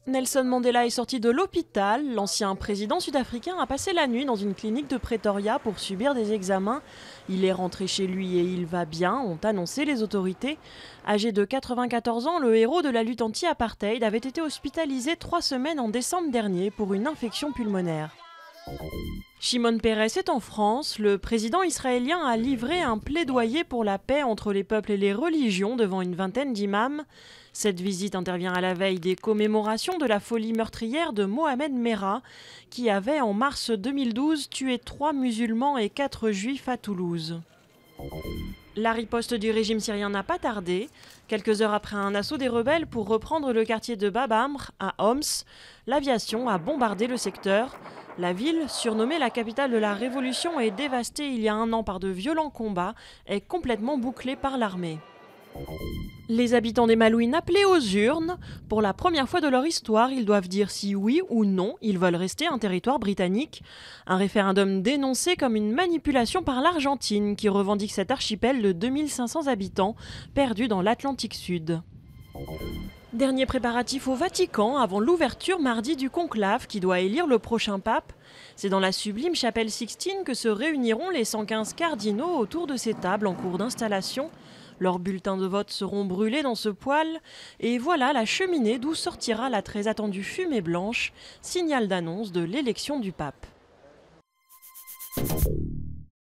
Nelson Mandela est sorti de l'hôpital. L'ancien président sud-africain a passé la nuit dans une clinique de Pretoria pour subir des examens. Il est rentré chez lui et il va bien, ont annoncé les autorités. Âgé de 94 ans, le héros de la lutte anti-apartheid avait été hospitalisé 3 semaines en décembre dernier pour une infection pulmonaire. Shimon Peres est en France. Le président israélien a livré un plaidoyer pour la paix entre les peuples et les religions devant une vingtaine d'imams. Cette visite intervient à la veille des commémorations de la folie meurtrière de Mohamed Merah, qui avait en mars 2012 tué 3 musulmans et 4 juifs à Toulouse. La riposte du régime syrien n'a pas tardé. Quelques heures après un assaut des rebelles pour reprendre le quartier de Bab Amr à Homs, l'aviation a bombardé le secteur. La ville, surnommée la capitale de la Révolution et dévastée il y a un an par de violents combats, est complètement bouclée par l'armée. Les habitants des Malouines appelaient aux urnes. Pour la première fois de leur histoire, ils doivent dire si oui ou non ils veulent rester un territoire britannique. Un référendum dénoncé comme une manipulation par l'Argentine qui revendique cet archipel de 2500 habitants perdu dans l'Atlantique Sud. Dernier préparatif au Vatican avant l'ouverture mardi du conclave qui doit élire le prochain pape. C'est dans la sublime chapelle Sixtine que se réuniront les 115 cardinaux autour de ces tables en cours d'installation. Leurs bulletins de vote seront brûlés dans ce poêle. Et voilà la cheminée d'où sortira la très attendue fumée blanche, signal d'annonce de l'élection du pape.